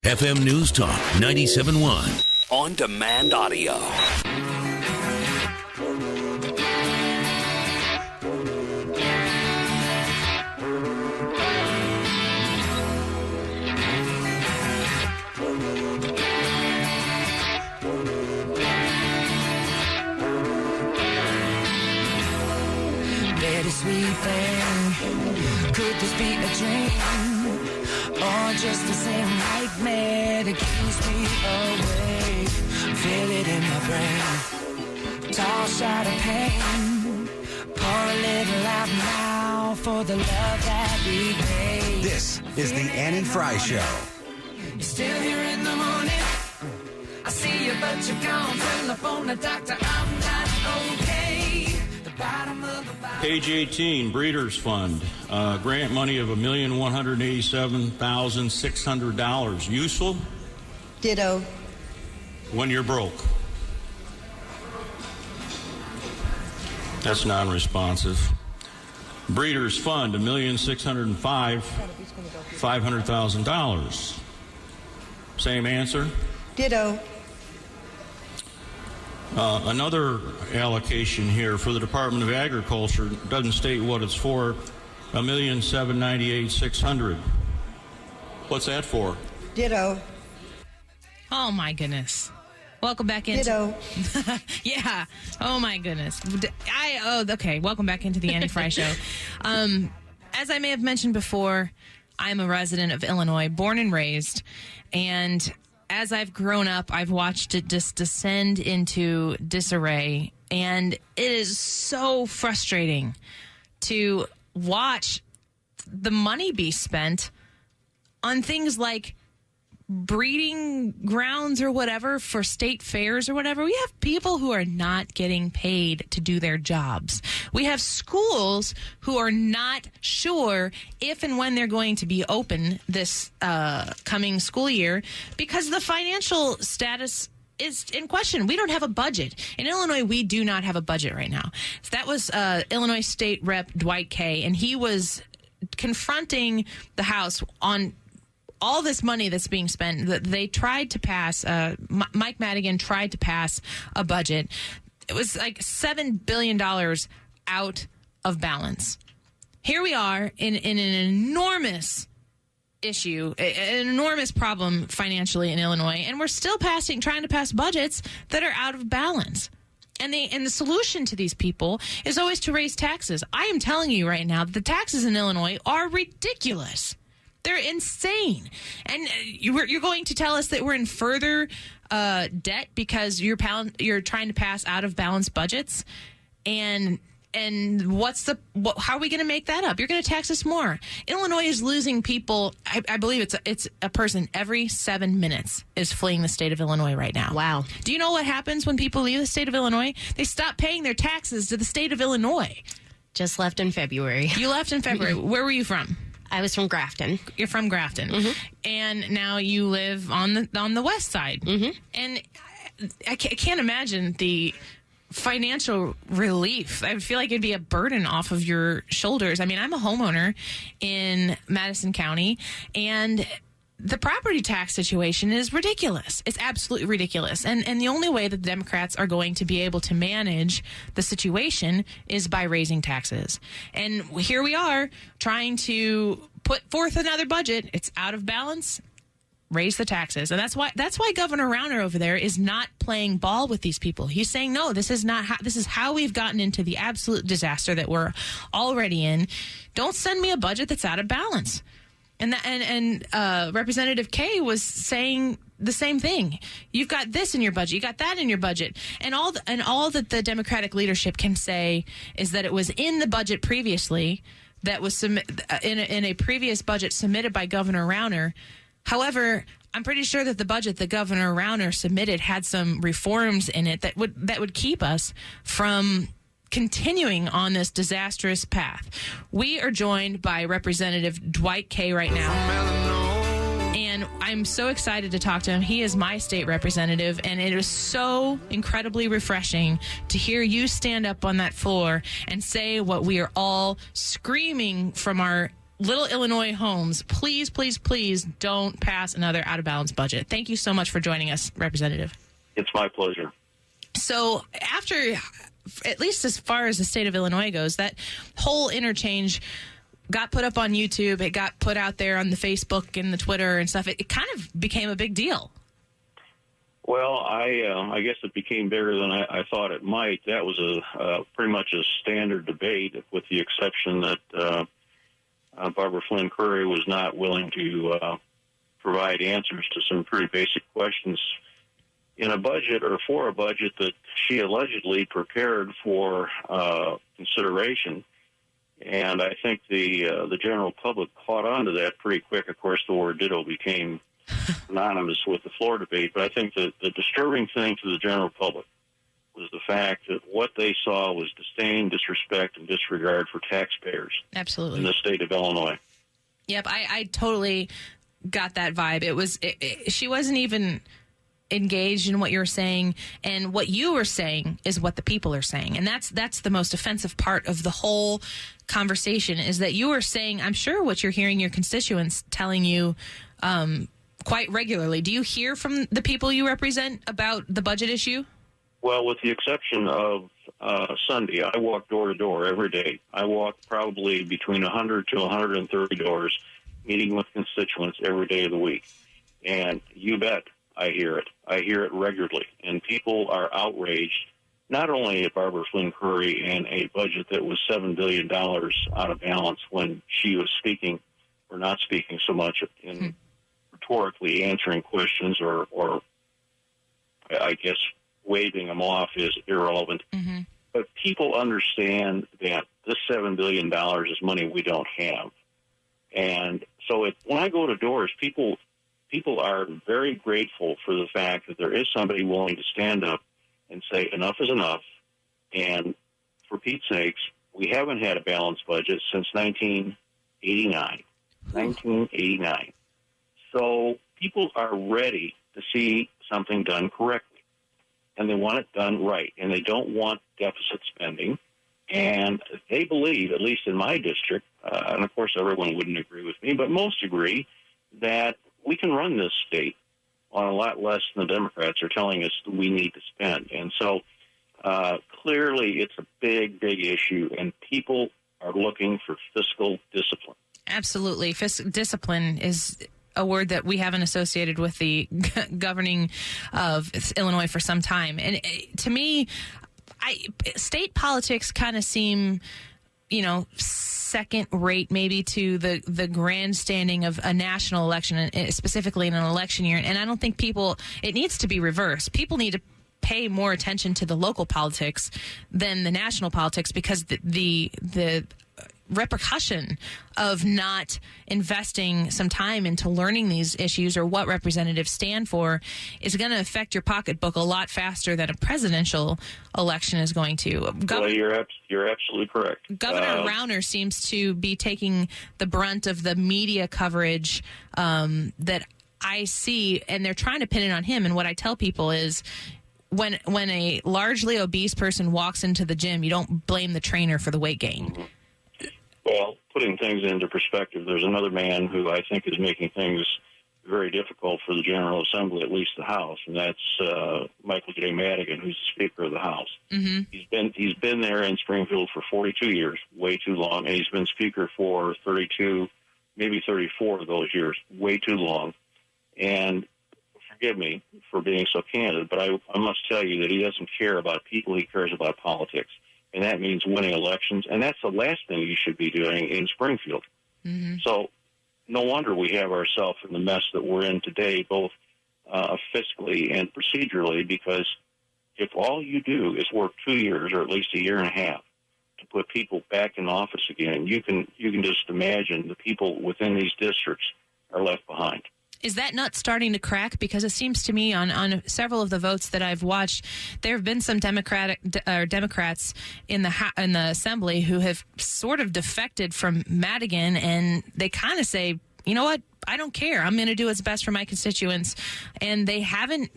FM News Talk 97.1. On demand audio. Sweet thing, could this be a dream or just the same nightmare that keeps me awake? Feel it in my brain, tall shot of pain, pour a little out now for the love that we made. This is the Annie Fry Show. You're still here in the morning, I see you but you're gone. Telephone the doctor, I'm not okay. The bottom of the bottom. Page 18, Breeders Fund, grant money of $1,187,600. Useful? Ditto. When you're broke. That's non-responsive. Breeders Fund, $1,605,500. Same answer? Ditto. Another allocation here for the Department of Agriculture doesn't state what it's for. $1,798,600. What's that for? Ditto. Oh my goodness! Welcome back into. Ditto. Yeah. Oh my goodness. Okay. Welcome back into the Annie Fry Show. As I may have mentioned before, I'm a resident of Illinois, born and raised, and as I've grown up, I've watched it just descend into disarray, and it is so frustrating to watch the money be spent on things like breeding grounds or whatever for state fairs or whatever. We have people who are not getting paid to do their jobs. We have schools who are not sure if and when they're going to be open this coming school year because the financial status is in question. We don't have a budget. In Illinois, we do not have a budget right now. So that was Illinois State Rep Dwight Kay, and he was confronting the House on all this money that's being spent. They tried to pass, Mike Madigan tried to pass a budget. It was like $7 billion out of balance. Here we are in an enormous issue, an enormous problem financially in Illinois, and we're still trying to pass budgets that are out of balance. And the solution to these people is always to raise taxes. I am telling you right now that the taxes in Illinois are ridiculous. They're insane. And you're going to tell us that we're in further debt because you're trying to pass out of balance budgets? And how are we going to make that up? You're going to tax us more. Illinois is losing people. I believe it's a person every 7 minutes is fleeing the state of Illinois right now. Wow. Do you know what happens when people leave the state of Illinois? They stop paying their taxes to the state of Illinois. Just left in February. You left in February. Where were you from? I was from Grafton. You're from Grafton. Mm-hmm. And now you live on the west side. Mm-hmm. And I can't imagine the financial relief. I feel like it'd be a burden off of your shoulders. I mean, I'm a homeowner in Madison County, and the property tax situation is ridiculous. It's absolutely ridiculous. And the only way that the Democrats are going to be able to manage the situation is by raising taxes. And here we are trying to put forth another budget. It's out of balance. Raise the taxes. And that's why Governor Rauner over there is not playing ball with these people. He's saying, no, this is how we've gotten into the absolute disaster that we're already in. Don't send me a budget that's out of balance. And Representative Kay was saying the same thing. You've got this in your budget. You got that in your budget. And all that the Democratic leadership can say is that it was in the budget previously, that was in a previous budget submitted by Governor Rauner. However, I'm pretty sure that the budget that Governor Rauner submitted had some reforms in it that would keep us from continuing on this disastrous path. We are joined by Representative Dwight Kay right now. And I'm so excited to talk to him. He is my state representative, and it is so incredibly refreshing to hear you stand up on that floor and say what we are all screaming from our Little Illinois homes, please, please, please don't pass another out-of-bounds budget. Thank you so much for joining us, Representative. It's my pleasure. So after, at least as far as the state of Illinois goes, that whole interchange got put up on YouTube. It got put out there on the Facebook and the Twitter and stuff. It kind of became a big deal. Well, I guess it became bigger than I thought it might. That was pretty much a standard debate, with the exception that Barbara Flynn Curry was not willing to provide answers to some pretty basic questions in a budget, or for a budget that she allegedly prepared for consideration. And I think the general public caught on to that pretty quick. Of course, the word ditto became synonymous with the floor debate. But I think that the disturbing thing to the general public was the fact that what they saw was disdain, disrespect, and disregard for taxpayers. Absolutely. In the state of Illinois. Yep, I totally got that vibe. She wasn't even engaged in what you were saying, and what you were saying is what the people are saying, and that's the most offensive part of the whole conversation, is that you are saying, I'm sure, what you're hearing your constituents telling you quite regularly. Do you hear from the people you represent about the budget issue? Well, with the exception of Sunday, I walk door to door every day. I walk probably between 100 to 130 doors, meeting with constituents every day of the week. And you bet I hear it. I hear it regularly. And people are outraged, not only at Barbara Flynn Curry and a budget that was $7 billion out of balance when she was speaking, or not speaking so much in rhetorically answering questions, or I guess waving them off is irrelevant. Mm-hmm. But people understand that this $7 billion is money we don't have. And so when I go to doors, people are very grateful for the fact that there is somebody willing to stand up and say enough is enough. And for Pete's sakes, we haven't had a balanced budget since 1989. 1989. So people are ready to see something done correctly. And they want it done right. And they don't want deficit spending. And they believe, at least in my district, and of course everyone wouldn't agree with me, but most agree, that we can run this state on a lot less than the Democrats are telling us we need to spend. And so clearly it's a big, big issue, and people are looking for fiscal discipline. Absolutely. Discipline is a word that we haven't associated with the governing of Illinois for some time. And to me, state politics kind of seem, second rate maybe to the grandstanding of a national election, specifically in an election year. And I don't think it needs to be reversed. People need to pay more attention to the local politics than the national politics, because the repercussion of not investing some time into learning these issues or what representatives stand for is going to affect your pocketbook a lot faster than a presidential election is going to. Well, you're absolutely correct. Governor Rauner seems to be taking the brunt of the media coverage that I see, and they're trying to pin it on him. And what I tell people is, when a largely obese person walks into the gym, you don't blame the trainer for the weight gain. Mm-hmm. Well, putting things into perspective, there's another man who I think is making things very difficult for the General Assembly, at least the House, and that's Michael J. Madigan, who's the Speaker of the House. Mm-hmm. He's been there in Springfield for 42 years, way too long, and he's been Speaker for 32, maybe 34 of those years, way too long. And forgive me for being so candid, but I must tell you that he doesn't care about people, he cares about politics. And that means winning elections, and that's the last thing you should be doing in Springfield. Mm-hmm. So no wonder we have ourselves in the mess that we're in today, both fiscally and procedurally, because if all you do is work 2 years, or at least a year and a half, to put people back in office again, you can just imagine the people within these districts are left behind. Is that nut starting to crack? Because it seems to me on several of the votes that I've watched, there have been some Democrats in the Assembly who have sort of defected from Madigan, and they kind of say, you know what, I don't care. I'm going to do what's best for my constituents. And they haven't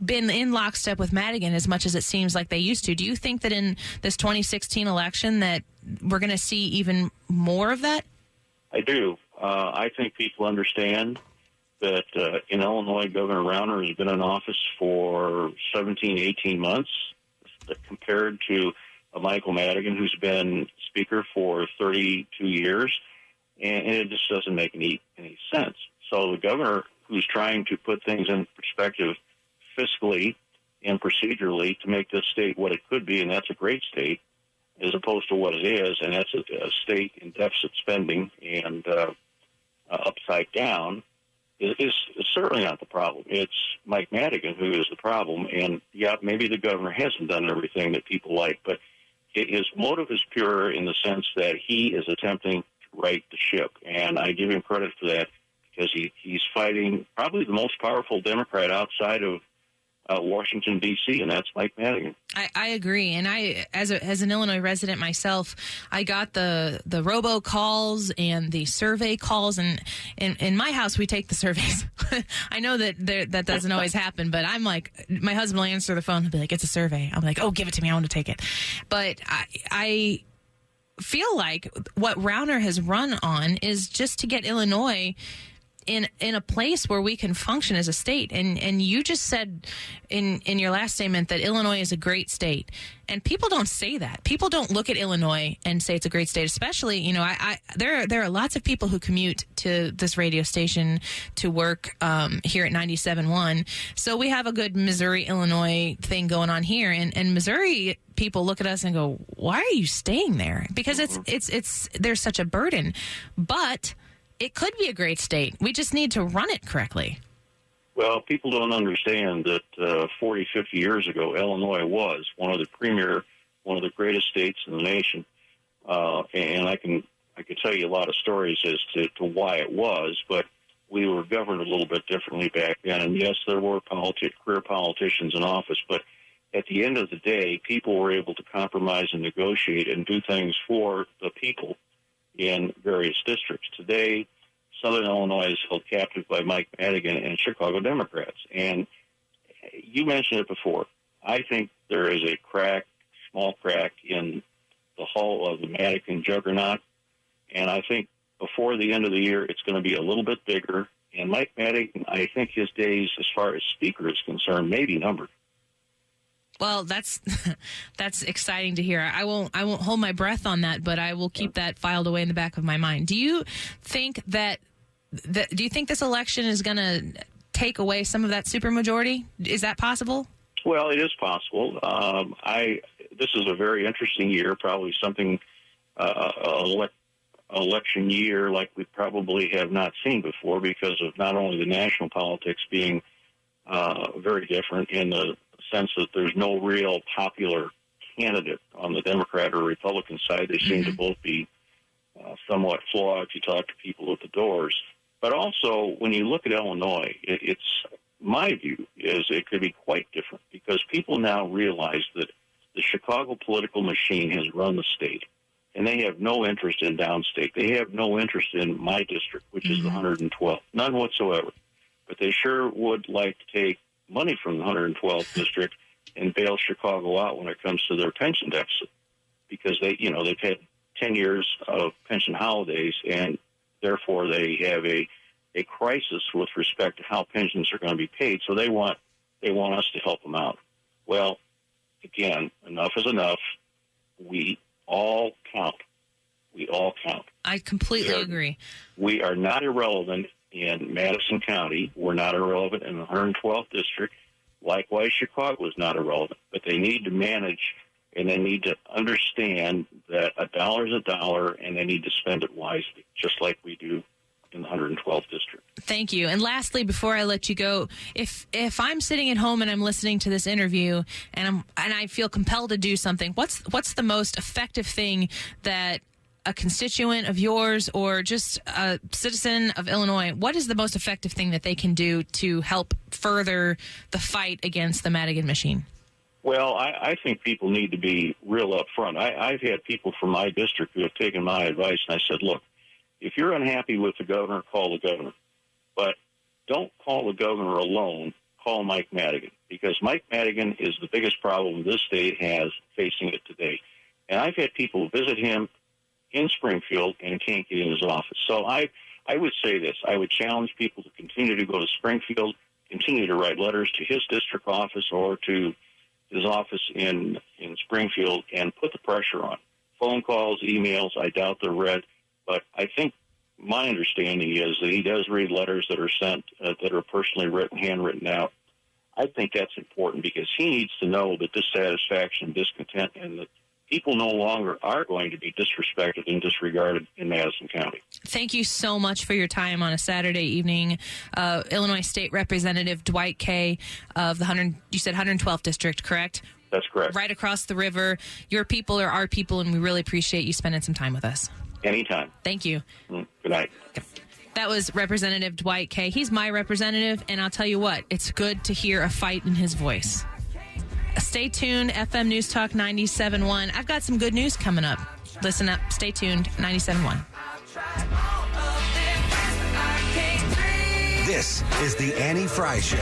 been in lockstep with Madigan as much as it seems like they used to. Do you think that in this 2016 election that we're going to see even more of that? I do. I think people understand that in Illinois, Governor Rauner has been in office for 17, 18 months, compared to Michael Madigan, who's been Speaker for 32 years, and it just doesn't make any sense. So the governor, who's trying to put things in perspective fiscally and procedurally to make this state what it could be, and that's a great state, as opposed to what it is, and that's a state in deficit spending and upside down, is certainly not the problem. It's Mike Madigan who is the problem, and yeah, maybe the governor hasn't done everything that people like, but his motive is pure in the sense that he is attempting to right the ship, and I give him credit for that because he's fighting probably the most powerful Democrat outside of Washington, D.C., and that's Mike Madigan. I agree. And I, as an Illinois resident myself, I got the robocalls and the survey calls. And in my house, we take the surveys. I know that doesn't always happen, but I'm like, my husband will answer the phone and be like, it's a survey. I'm like, oh, give it to me. I want to take it. But I feel like what Rauner has run on is just to get Illinois in a place where we can function as a state. And you just said in your last statement that Illinois is a great state. And people don't say that. People don't look at Illinois and say it's a great state, especially, you know, there are lots of people who commute to this radio station to work here at 97.1. So we have a good Missouri-Illinois thing going on here. And Missouri people look at us and go, why are you staying there? Because it's there's such a burden. But it could be a great state. We just need to run it correctly. Well, people don't understand that 40, 50 years ago, Illinois was one of the greatest states in the nation. And I can tell you a lot of stories as to why it was, but we were governed a little bit differently back then. And yes, there were career politicians in office, but at the end of the day, people were able to compromise and negotiate and do things for the people in various districts. Today, Southern Illinois is held captive by Mike Madigan and Chicago Democrats. And you mentioned it before. I think there is a small crack in the hull of the Madigan juggernaut. And I think before the end of the year, it's going to be a little bit bigger. And Mike Madigan, I think his days as far as Speaker is concerned, may be numbered. Well, that's exciting to hear. I won't hold my breath on that, but I will keep that filed away in the back of my mind. Do you think do you think this election is going to take away some of that supermajority? Is that possible? Well, it is possible. This is a very interesting year, probably something election year like we probably have not seen before because of not only the national politics being very different in the sense that there's no real popular candidate on the Democrat or Republican side. They seem to both be somewhat flawed if you talk to people at the doors. But also, when you look at Illinois, it's my view is it could be quite different because people now realize that the Chicago political machine has run the state, and they have no interest in downstate. They have no interest in my district, which is the 112th, none whatsoever. But they sure would like to take money from the 112th district and bail Chicago out when it comes to their pension deficit, because they've had 10 years of pension holidays, and therefore they have a crisis with respect to how pensions are going to be paid. So they want us to help them out. Well, again, enough is enough. We all count. We all count. I completely agree. We are not irrelevant in Madison County. We're not irrelevant in the 112th district. Likewise, Chicago is not irrelevant. But they need to manage, and they need to understand that a dollar is a dollar, and they need to spend it wisely, just like we do in the 112th district. Thank you. And lastly, before I let you go, if I'm sitting at home and I'm listening to this interview and I feel compelled to do something, what's the most effective thing that a constituent of yours or just a citizen of Illinois, what is the most effective thing that they can do to help further the fight against the Madigan machine? Well, I think people need to be real up front. I've had people from my district who have taken my advice, and I said, look, if you're unhappy with the governor, call the governor. But don't call the governor alone. Call Mike Madigan, because Mike Madigan is the biggest problem this state has facing it today. And I've had people visit him in Springfield and can't get in his office. So I would say this. I would challenge people to continue to go to Springfield, continue to write letters to his district office or to his office in Springfield and put the pressure on. Phone calls, emails, I doubt they're read. But I think my understanding is that he does read letters that are sent that are personally written, handwritten out. I think that's important because he needs to know that dissatisfaction, discontent, and that people no longer are going to be disrespected and disregarded in Madison County. Thank you so much for your time on a Saturday evening. Illinois State Representative Dwight Kay of the 112th District, correct? That's correct. Right across the river. Your people are our people, and we really appreciate you spending some time with us. Anytime. Thank you. Good night. That was Representative Dwight Kay. He's my representative, and I'll tell you what, it's good to hear a fight in his voice. Stay tuned, FM News Talk 97.1. I've got some good news coming up. Listen up. Stay tuned, 97.1. This is the Annie Fry Show.